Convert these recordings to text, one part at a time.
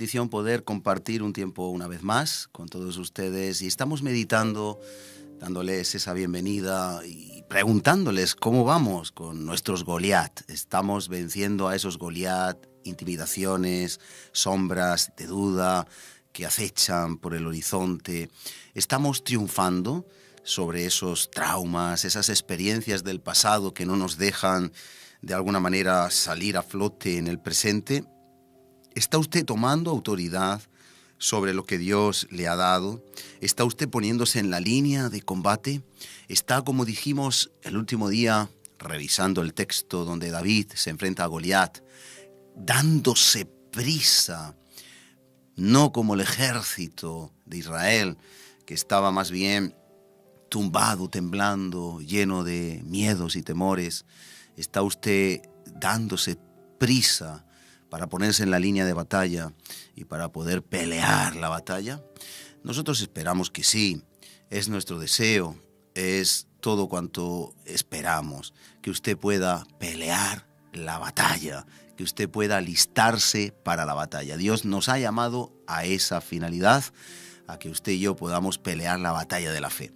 bendición poder compartir un tiempo una vez más con todos ustedes y estamos meditando, dándoles esa bienvenida y preguntándoles cómo vamos con nuestros Goliat. Estamos venciendo a esos Goliat, intimidaciones, sombras de duda que acechan por el horizonte. Estamos triunfando sobre esos traumas, esas experiencias del pasado que no nos dejan de alguna manera salir a flote en el presente. ¿Está usted tomando autoridad sobre lo que Dios le ha dado? ¿Está usted poniéndose en la línea de combate? ¿Está, como dijimos el último día, revisando el texto donde David se enfrenta a Goliat, dándose prisa, no como el ejército de Israel, que estaba más bien tumbado, temblando, lleno de miedos y temores? ¿Está usted dándose prisa para ponerse en la línea de batalla y para poder pelear la batalla? Nosotros esperamos que sí, es nuestro deseo, es todo cuanto esperamos, que usted pueda pelear la batalla, que usted pueda alistarse para la batalla. Dios nos ha llamado a esa finalidad, a que usted y yo podamos pelear la batalla de la fe.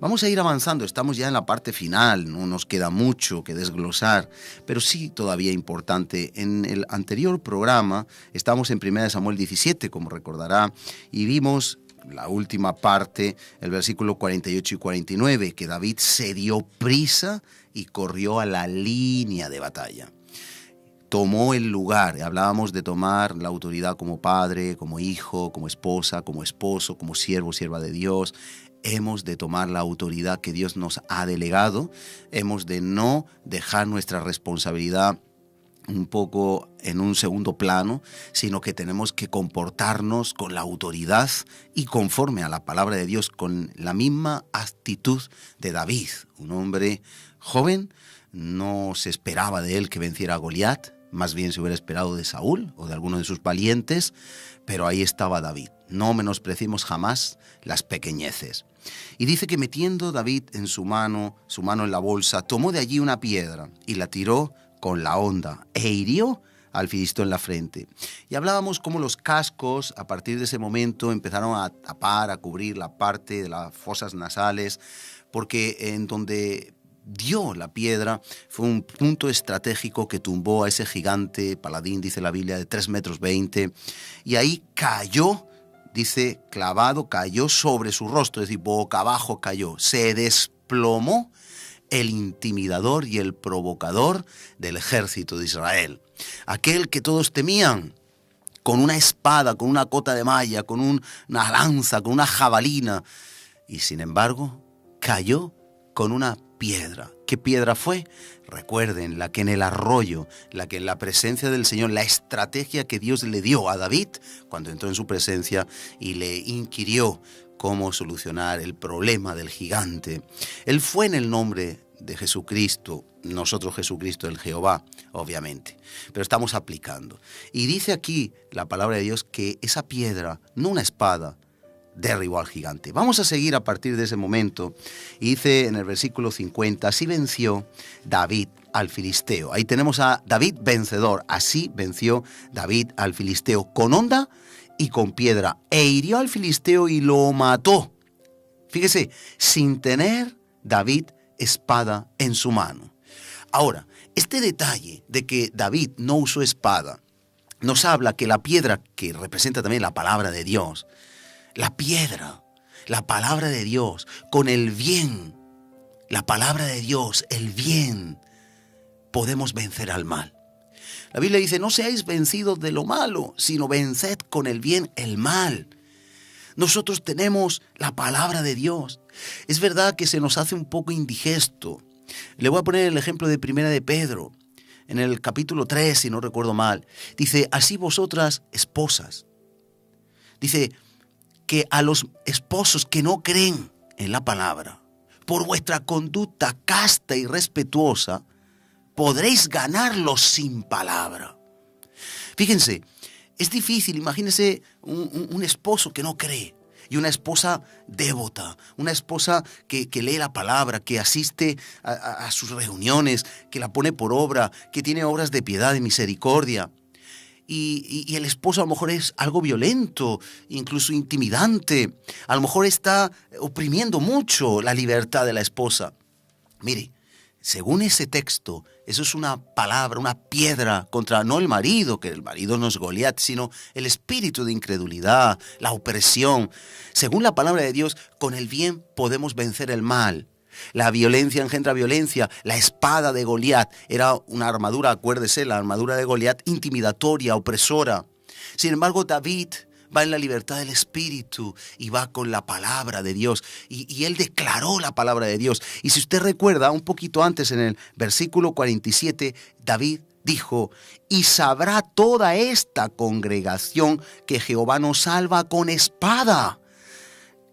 Vamos a ir avanzando, estamos ya en la parte final, no nos queda mucho que desglosar, pero sí todavía importante. En el anterior programa estamos en 1 Samuel 17, como recordará, y vimos la última parte, el versículo 48 y 49, que David se dio prisa y corrió a la línea de batalla. Tomó el lugar, hablábamos de tomar la autoridad como padre, como hijo, como esposa, como esposo, como siervo, sierva de Dios. Hemos de tomar la autoridad que Dios nos ha delegado, hemos de no dejar nuestra responsabilidad un poco en un segundo plano, sino que tenemos que comportarnos con la autoridad y conforme a la palabra de Dios, con la misma actitud de David, un hombre joven. No se esperaba de él que venciera a Goliat, más bien se hubiera esperado de Saúl o de alguno de sus valientes, pero ahí estaba David. No menospreciemos jamás las pequeñeces. Y dice que metiendo David en su mano en la bolsa, tomó de allí una piedra y la tiró con la honda e hirió al filisteo en la frente. Y hablábamos cómo los cascos a partir de ese momento empezaron a tapar, a cubrir la parte de las fosas nasales, porque en donde dio la piedra fue un punto estratégico que tumbó a ese gigante paladín, dice la Biblia, de 3 metros 20, y ahí cayó, dice clavado, cayó sobre su rostro, es decir, boca abajo cayó, se desplomó el intimidador y el provocador del ejército de Israel, aquel que todos temían, con una espada, con una cota de malla, con una lanza, con una jabalina, y sin embargo cayó con una piedra. ¿Qué piedra fue? Recuerden, la que en el arroyo, la que en la presencia del Señor, la estrategia que Dios le dio a David cuando entró en su presencia y le inquirió cómo solucionar el problema del gigante. Él fue en el nombre de Jesucristo, nosotros Jesucristo el Jehová, obviamente, pero estamos aplicando. Y dice aquí la palabra de Dios que esa piedra, no una espada, derribó al gigante. Vamos a seguir a partir de ese momento. Y dice en el versículo 50, así venció David al filisteo. Ahí tenemos a David vencedor. Así venció David al filisteo con honda y con piedra. E hirió al filisteo y lo mató. Fíjese, sin tener David espada en su mano. Ahora, este detalle de que David no usó espada nos habla que la piedra, que representa también la palabra de Dios, la piedra, la palabra de Dios, con el bien, la palabra de Dios, el bien, podemos vencer al mal. La Biblia dice, no seáis vencidos de lo malo, sino venced con el bien el mal. Nosotros tenemos la palabra de Dios. Es verdad que se nos hace un poco indigesto. Le voy a poner el ejemplo de Primera de Pedro, en el capítulo 3, si no recuerdo mal. Dice, así vosotras, esposas. Dice, que a los esposos que no creen en la palabra, por vuestra conducta casta y respetuosa, podréis ganarlos sin palabra. Fíjense, es difícil, imagínense un esposo que no cree y una esposa devota, una esposa que lee la palabra, que asiste a sus reuniones, que la pone por obra, que tiene obras de piedad y misericordia. y el esposo a lo mejor es algo violento, incluso intimidante. A lo mejor está oprimiendo mucho la libertad de la esposa. Mire, según ese texto, eso es una palabra, una piedra contra no el marido, que el marido no es Goliat, sino el espíritu de incredulidad, la opresión. Según la palabra de Dios, con el bien podemos vencer el mal. La violencia engendra violencia. La espada de Goliat era una armadura, acuérdese, la armadura de Goliat intimidatoria, opresora. Sin embargo, David va en la libertad del espíritu y va con la palabra de Dios. Y él declaró la palabra de Dios. Y si usted recuerda, un poquito antes en el versículo 47, David dijo: y sabrá toda esta congregación que Jehová nos salva con espada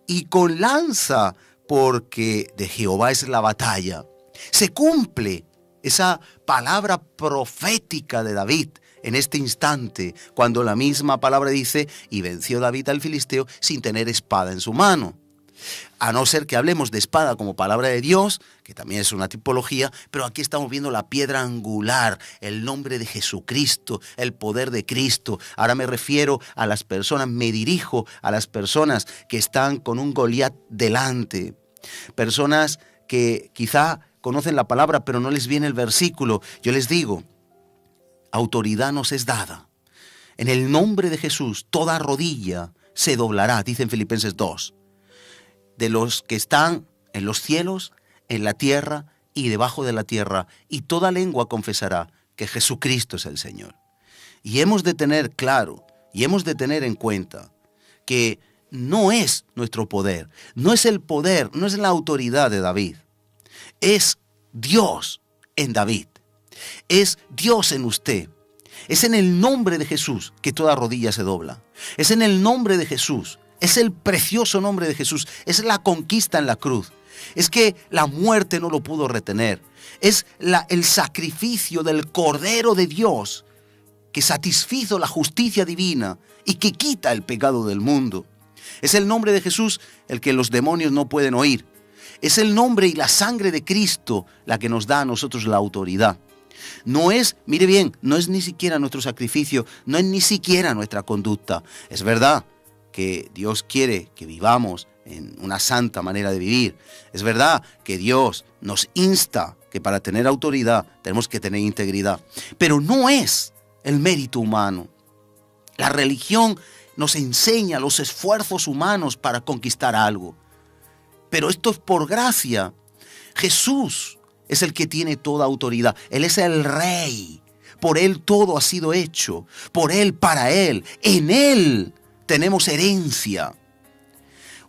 y con lanza, porque de Jehová es la batalla. Se cumple esa palabra profética de David en este instante, cuando la misma palabra dice: y venció David al filisteo sin tener espada en su mano. A no ser que hablemos de espada como palabra de Dios, que también es una tipología, pero aquí estamos viendo la piedra angular, el nombre de Jesucristo, el poder de Cristo. Ahora me refiero a las personas, me dirijo a las personas que están con un Goliat delante. Personas que quizá conocen la palabra, pero no les viene el versículo. Yo les digo, autoridad nos es dada. En el nombre de Jesús, toda rodilla se doblará, dice en Filipenses 2. De los que están en los cielos, en la tierra y debajo de la tierra, y toda lengua confesará que Jesucristo es el Señor. Y hemos de tener claro, y hemos de tener en cuenta que no es nuestro poder, no es el poder, no es la autoridad de David. Es Dios en David, es Dios en usted. Es en el nombre de Jesús que toda rodilla se dobla. Es en el nombre de Jesús. Es el precioso nombre de Jesús. Es la conquista en la cruz. Es que la muerte no lo pudo retener. Es el sacrificio del Cordero de Dios que satisfizo la justicia divina y que quita el pecado del mundo. Es el nombre de Jesús el que los demonios no pueden oír. Es el nombre y la sangre de Cristo la que nos da a nosotros la autoridad. No es, mire bien, no es ni siquiera nuestro sacrificio, no es ni siquiera nuestra conducta. Es verdad que Dios quiere que vivamos en una santa manera de vivir. Es verdad que Dios nos insta que para tener autoridad tenemos que tener integridad. Pero no es el mérito humano. La religión nos enseña los esfuerzos humanos para conquistar algo. Pero esto es por gracia. Jesús es el que tiene toda autoridad. Él es el Rey. Por Él todo ha sido hecho. Por Él, para Él. En Él tenemos herencia.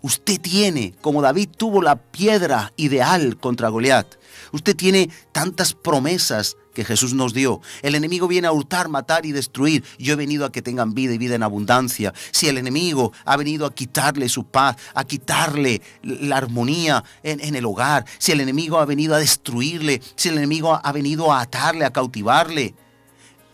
Usted tiene, como David tuvo la piedra ideal contra Goliat, usted tiene tantas promesas que Jesús nos dio. El enemigo viene a hurtar, matar y destruir. Yo he venido a que tengan vida y vida en abundancia. Si el enemigo ha venido a quitarle su paz, a quitarle la armonía en el hogar, si el enemigo ha venido a destruirle, si el enemigo ha venido a atarle, a cautivarle,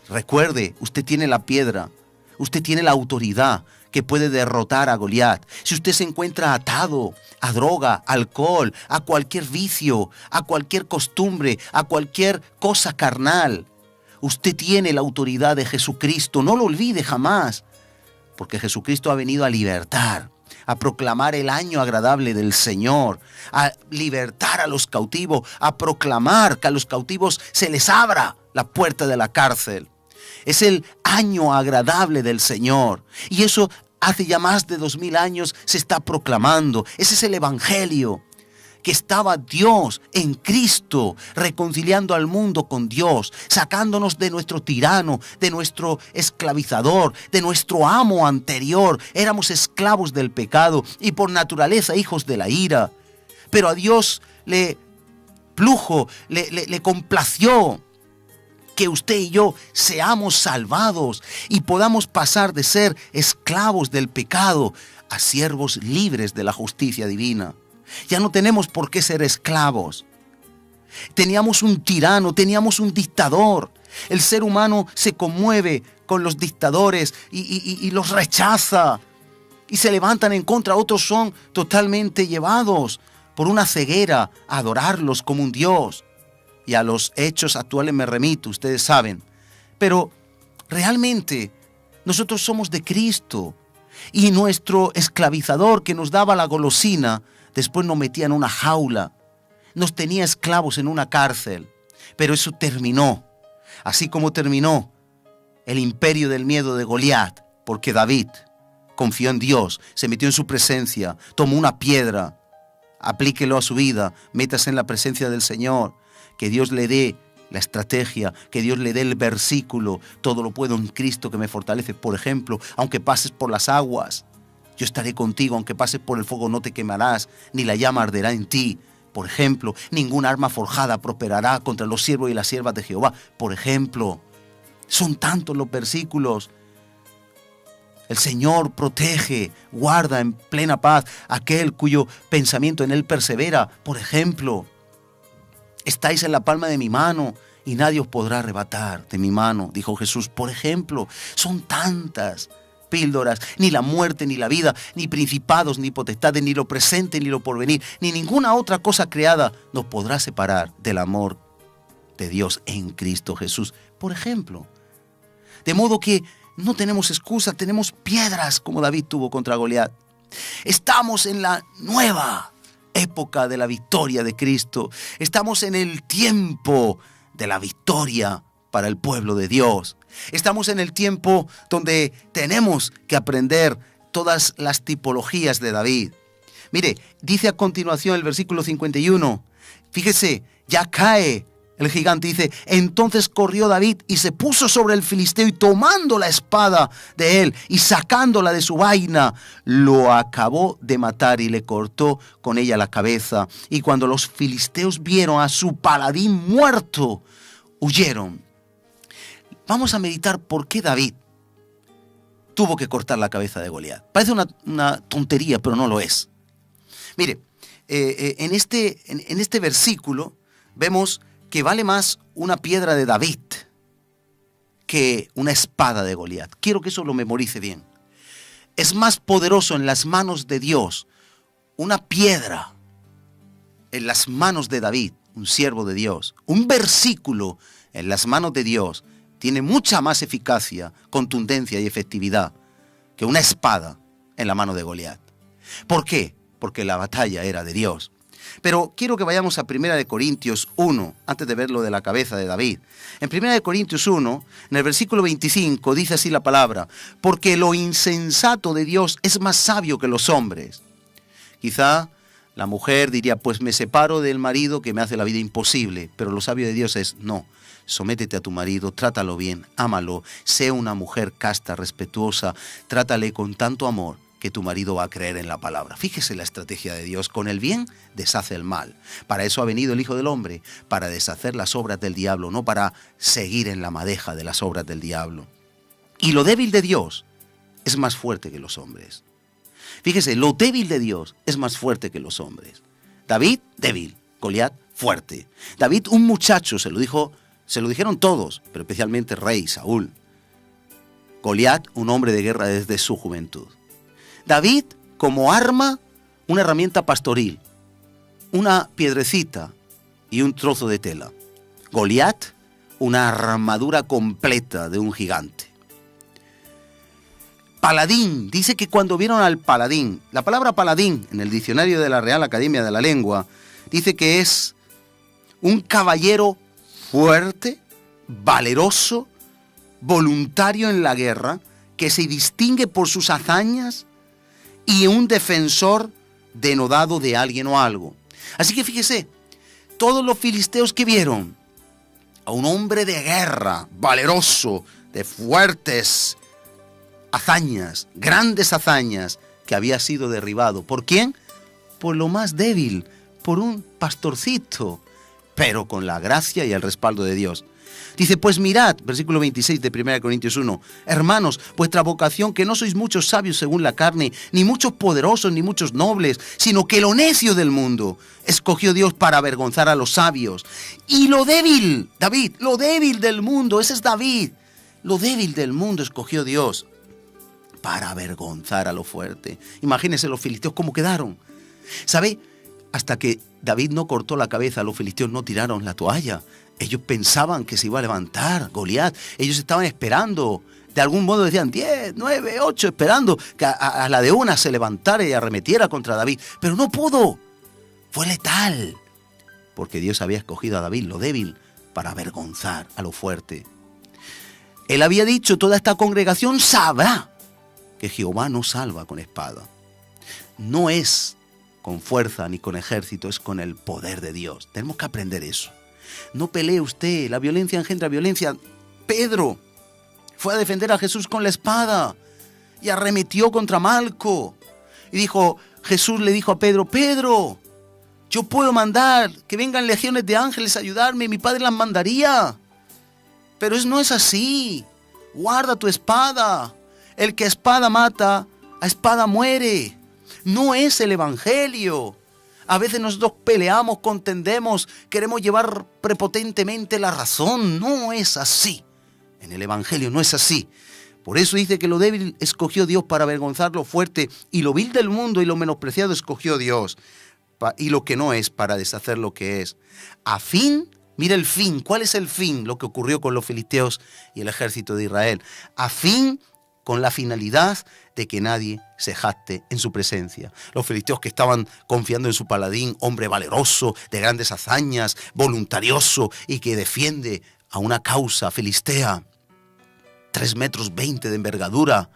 recuerde, usted tiene la piedra, usted tiene la autoridad que puede derrotar a Goliat. Si usted se encuentra atado a droga, alcohol, a cualquier vicio, a cualquier costumbre, a cualquier cosa carnal, usted tiene la autoridad de Jesucristo. No lo olvide jamás, porque Jesucristo ha venido a libertar, a proclamar el año agradable del Señor, a libertar a los cautivos, a proclamar que a los cautivos se les abra la puerta de la cárcel. Es el año agradable del Señor. Y eso hace ya más de 2000 años se está proclamando. Ese es el Evangelio. Que estaba Dios en Cristo reconciliando al mundo con Dios, sacándonos de nuestro tirano, de nuestro esclavizador, de nuestro amo anterior. Éramos esclavos del pecado y por naturaleza hijos de la ira. Pero a Dios le plujo, le complació que usted y yo seamos salvados y podamos pasar de ser esclavos del pecado a siervos libres de la justicia divina. Ya no tenemos por qué ser esclavos. Teníamos un tirano, teníamos un dictador. El ser humano se conmueve con los dictadores y los rechaza y se levantan en contra. Otros son totalmente llevados por una ceguera a adorarlos como un Dios. Y a los hechos actuales me remito, ustedes saben. Pero realmente Nosotros somos de Cristo. Y nuestro esclavizador que nos daba la golosina, después nos metía en una jaula, nos tenía esclavos en una cárcel. Pero eso terminó, así como terminó el imperio del miedo de Goliat, porque David confió en Dios, se metió en su presencia, tomó una piedra, aplíquelo a su vida, métase en la presencia del Señor, que Dios le dé la estrategia, que Dios le dé el versículo, todo lo puedo en Cristo que me fortalece. Por ejemplo, aunque pases por las aguas, yo estaré contigo, aunque pases por el fuego no te quemarás, ni la llama arderá en ti. Por ejemplo, ninguna arma forjada prosperará contra los siervos y las siervas de Jehová. Por ejemplo, son tantos los versículos. El Señor protege, guarda en plena paz aquel cuyo pensamiento en Él persevera. Por ejemplo, estáis en la palma de mi mano y nadie os podrá arrebatar de mi mano, dijo Jesús. Por ejemplo, son tantas píldoras, ni la muerte, ni la vida, ni principados, ni potestades, ni lo presente, ni lo porvenir, ni ninguna otra cosa creada nos podrá separar del amor de Dios en Cristo Jesús. Por ejemplo, de modo que no tenemos excusa, tenemos piedras como David tuvo contra Goliat. Estamos en la nueva época de la victoria de Cristo. Estamos en el tiempo de la victoria para el pueblo de Dios. Estamos en el tiempo donde tenemos que aprender todas las tipologías de David. Mire, dice a continuación el versículo 51. Fíjese, ya cae el gigante, dice, entonces corrió David y se puso sobre el filisteo y tomando la espada de él y sacándola de su vaina, lo acabó de matar y le cortó con ella la cabeza. Y cuando los filisteos vieron a su paladín muerto, huyeron. Vamos a meditar por qué David tuvo que cortar la cabeza de Goliat. Parece una tontería, pero no lo es. Mire, en este versículo vemos que vale más una piedra de David que una espada de Goliat. Quiero que eso lo memorice bien. Es más poderoso en las manos de Dios una piedra en las manos de David, un siervo de Dios. Un versículo en las manos de Dios tiene mucha más eficacia, contundencia y efectividad que una espada en la mano de Goliat. ¿Por qué? Porque la batalla era de Dios. Pero quiero que vayamos a 1 Corintios 1, antes de ver lo de la cabeza de David. En 1 Corintios 1, en el versículo 25, dice así la palabra: porque lo insensato de Dios es más sabio que los hombres. Quizá la mujer diría, pues me separo del marido que me hace la vida imposible. Pero lo sabio de Dios es, no, sométete a tu marido, trátalo bien, ámalo, sé una mujer casta, respetuosa, trátale con tanto amor que tu marido va a creer en la palabra. Fíjese la estrategia de Dios. Con el bien deshace el mal. Para eso ha venido el Hijo del Hombre, para deshacer las obras del diablo, no para seguir en la madeja de las obras del diablo. Y lo débil de Dios es más fuerte que los hombres. Fíjese, lo débil de Dios es más fuerte que los hombres. David, débil. Goliat, fuerte. David, un muchacho, se lo dijeron todos, pero especialmente el rey Saúl. Goliat, un hombre de guerra desde su juventud. David, como arma, una herramienta pastoril, una piedrecita y un trozo de tela. Goliat, una armadura completa de un gigante. Paladín, dice que cuando vieron al paladín, la palabra paladín en el diccionario de la Real Academia de la Lengua, dice que es un caballero fuerte, valeroso, voluntario en la guerra, que se distingue por sus hazañas y un defensor denodado de alguien o algo. Así que fíjese, todos los filisteos que vieron a un hombre de guerra, valeroso, de fuertes hazañas, grandes hazañas, que había sido derribado. ¿Por quién? Por lo más débil, por un pastorcito, pero con la gracia y el respaldo de Dios. Dice, pues mirad, versículo 26 de 1 Corintios 1, hermanos, vuestra vocación, que no sois muchos sabios según la carne, ni muchos poderosos, ni muchos nobles, sino que lo necio del mundo escogió Dios para avergonzar a los sabios. Y lo débil, David, lo débil del mundo, ese es David, lo débil del mundo escogió Dios para avergonzar a lo fuerte. Imagínense los filisteos cómo quedaron. ¿Sabe? hasta que David no cortó la cabeza, los filisteos no tiraron la toalla. Ellos pensaban que se iba a levantar Goliat. Ellos estaban esperando. De algún modo decían 10, 9, 8, esperando que a la de una se levantara y arremetiera contra David. Pero no pudo. Fue letal. Porque Dios había escogido a David, lo débil, para avergonzar a lo fuerte. Él había dicho, toda esta congregación sabrá que Jehová no salva con espada. No es con fuerza ni con ejército, es con el poder de Dios. Tenemos que aprender eso. No pelee usted, la violencia engendra violencia. Pedro fue a defender a Jesús con la espada y arremetió contra Malco. Y Jesús le dijo a Pedro, Pedro, yo puedo mandar que vengan legiones de ángeles a ayudarme, mi Padre las mandaría. Pero no es así. Guarda tu espada. El que a espada mata, a espada muere. No es el evangelio. A veces nosotros peleamos, contendemos, queremos llevar prepotentemente la razón. No es así. En el evangelio no es así. Por eso dice que lo débil escogió Dios para avergonzar lo fuerte, y lo vil del mundo y lo menospreciado escogió Dios, y lo que no es para deshacer lo que es. A fin, mira el fin. ¿Cuál es el fin? Lo que ocurrió con los filisteos y el ejército de Israel. A fin, con la finalidad de que nadie se jacte en su presencia. Los filisteos que estaban confiando en su paladín, hombre valeroso, de grandes hazañas, voluntarioso y que defiende a una causa filistea. 3,20 metros de envergadura,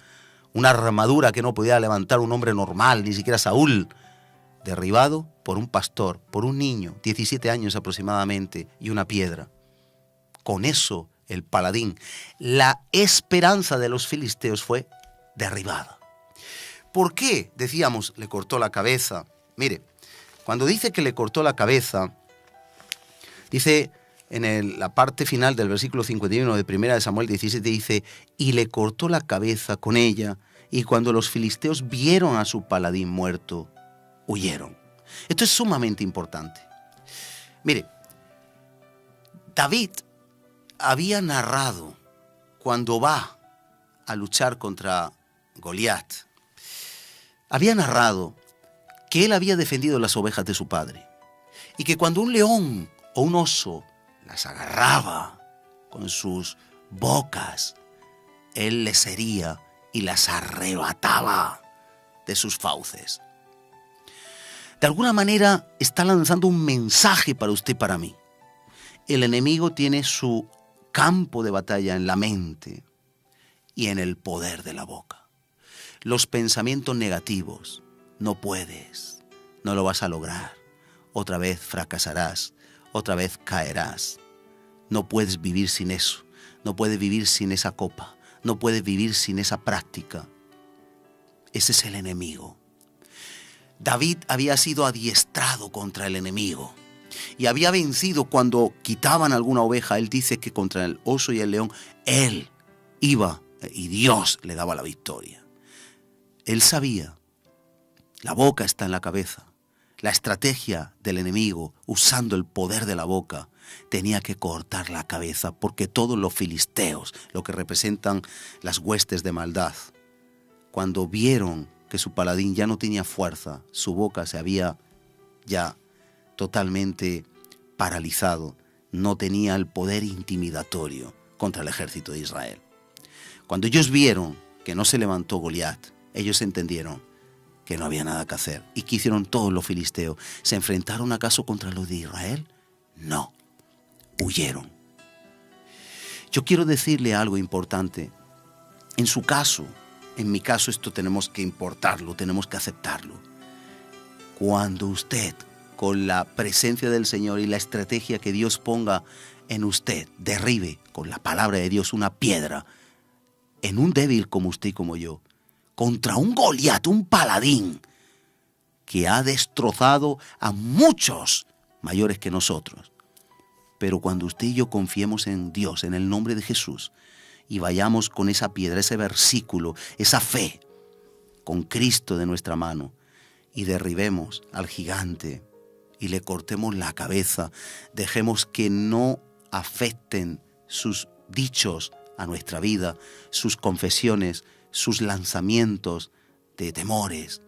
una armadura que no podía levantar un hombre normal, ni siquiera Saúl, derribado por un pastor, por un niño, 17 años aproximadamente, y una piedra. Con eso, el paladín, la esperanza de los filisteos fue derribada. ¿Por qué? Decíamos, le cortó la cabeza. Mire, cuando dice que le cortó la cabeza, dice en la parte final del versículo 51 de 1 Samuel 17, dice, y le cortó la cabeza con ella, y cuando los filisteos vieron a su paladín muerto, huyeron. Esto es sumamente importante. Mire, David había narrado cuando va a luchar contra Goliat, había narrado que él había defendido las ovejas de su padre y que cuando un león o un oso las agarraba con sus bocas, él les hería y las arrebataba de sus fauces. De alguna manera está lanzando un mensaje para usted y para mí. El enemigo tiene su campo de batalla en la mente y en el poder de la boca. Los pensamientos negativos, no puedes, no lo vas a lograr, otra vez fracasarás, otra vez caerás. No puedes vivir sin eso, no puedes vivir sin esa copa, no puedes vivir sin esa práctica. Ese es el enemigo. David había sido adiestrado contra el enemigo y había vencido cuando quitaban alguna oveja. Él dice que contra el oso y el león, él iba y Dios le daba la victoria. Él sabía, la boca está en la cabeza. La estrategia del enemigo, usando el poder de la boca, tenía que cortar la cabeza, porque todos los filisteos, lo que representan las huestes de maldad, cuando vieron que su paladín ya no tenía fuerza, su boca se había ya totalmente paralizado, no tenía el poder intimidatorio contra el ejército de Israel. Cuando ellos vieron que no se levantó Goliat, ellos entendieron que no había nada que hacer. ¿Y qué hicieron todos los filisteos? ¿Se enfrentaron acaso contra los de Israel? No, huyeron. Yo quiero decirle algo importante. En su caso, en mi caso, esto tenemos que importarlo, tenemos que aceptarlo. Cuando usted, con la presencia del Señor y la estrategia que Dios ponga en usted, derribe con la palabra de Dios una piedra en un débil como usted y como yo, contra un Goliat, un paladín, que ha destrozado a muchos mayores que nosotros. Pero cuando usted y yo confiemos en Dios, en el nombre de Jesús, y vayamos con esa piedra, ese versículo, esa fe, con Cristo de nuestra mano, y derribemos al gigante, y le cortemos la cabeza, dejemos que no afecten sus dichos a nuestra vida, sus confesiones, sus lanzamientos de temores,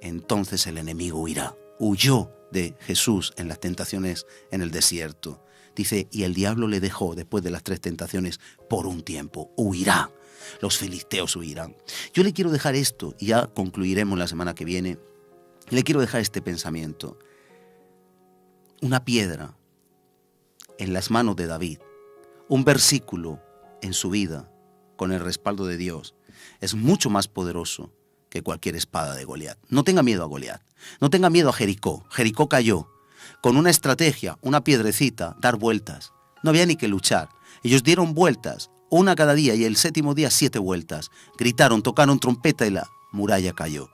entonces el enemigo huirá. Huyó de Jesús en las tentaciones en el desierto. Dice, y el diablo le dejó después de las 3 tentaciones por un tiempo. Huirá. Los filisteos huirán. Yo le quiero dejar esto, y ya concluiremos la semana que viene. Le quiero dejar este pensamiento. Una piedra en las manos de David, un versículo en su vida, con el respaldo de Dios, es mucho más poderoso que cualquier espada de Goliat. No tenga miedo a Goliat. No tenga miedo a Jericó. Jericó cayó. Con una estrategia, una piedrecita, dar vueltas. No había ni que luchar. Ellos dieron vueltas, una cada día, y el 7º día 7 vueltas. Gritaron, tocaron trompeta y la muralla cayó.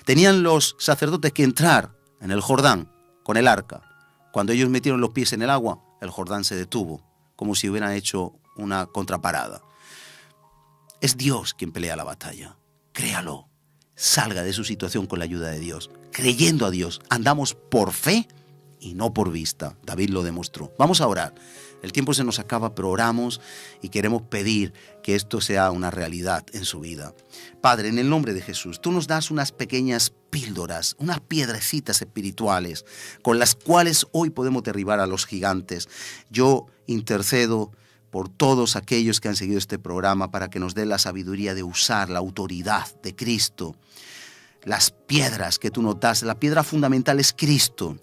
Tenían los sacerdotes que entrar en el Jordán con el arca. Cuando ellos metieron los pies en el agua, el Jordán se detuvo, como si hubieran hecho una contraparada. Es Dios quien pelea la batalla. Créalo. Salga de su situación con la ayuda de Dios. Creyendo a Dios. Andamos por fe y no por vista. David lo demostró. Vamos a orar. El tiempo se nos acaba, pero oramos y queremos pedir que esto sea una realidad en su vida. Padre, en el nombre de Jesús, tú nos das unas pequeñas píldoras, unas piedrecitas espirituales con las cuales hoy podemos derribar a los gigantes. Yo intercedo por todos aquellos que han seguido este programa para que nos dé la sabiduría de usar la autoridad de Cristo. Las piedras que tú nos das, la piedra fundamental es Cristo.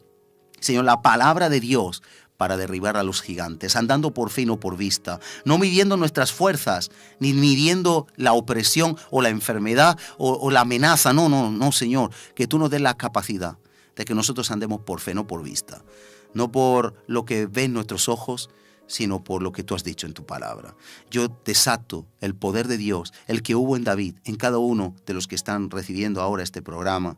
Señor, la palabra de Dios para derribar a los gigantes, andando por fe y no por vista, no midiendo nuestras fuerzas, ni midiendo la opresión o la enfermedad o la amenaza. No, Señor, que tú nos des la capacidad de que nosotros andemos por fe, no por vista, no por lo que ven nuestros ojos, sino por lo que tú has dicho en tu palabra. Yo desato el poder de Dios, el que hubo en David, en cada uno de los que están recibiendo ahora este programa,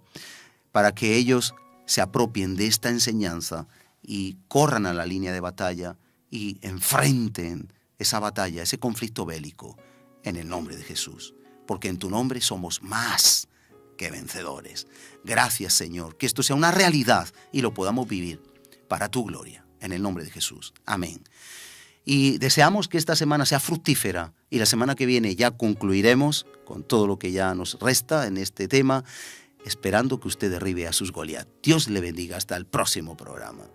para que ellos se apropien de esta enseñanza y corran a la línea de batalla y enfrenten esa batalla, ese conflicto bélico, en el nombre de Jesús. Porque en tu nombre somos más que vencedores. Gracias, Señor, que esto sea una realidad y lo podamos vivir para tu gloria, en el nombre de Jesús. Amén. Y deseamos que esta semana sea fructífera y la semana que viene ya concluiremos con todo lo que ya nos resta en este tema, esperando que usted derribe a sus Goliat. Dios le bendiga hasta el próximo programa.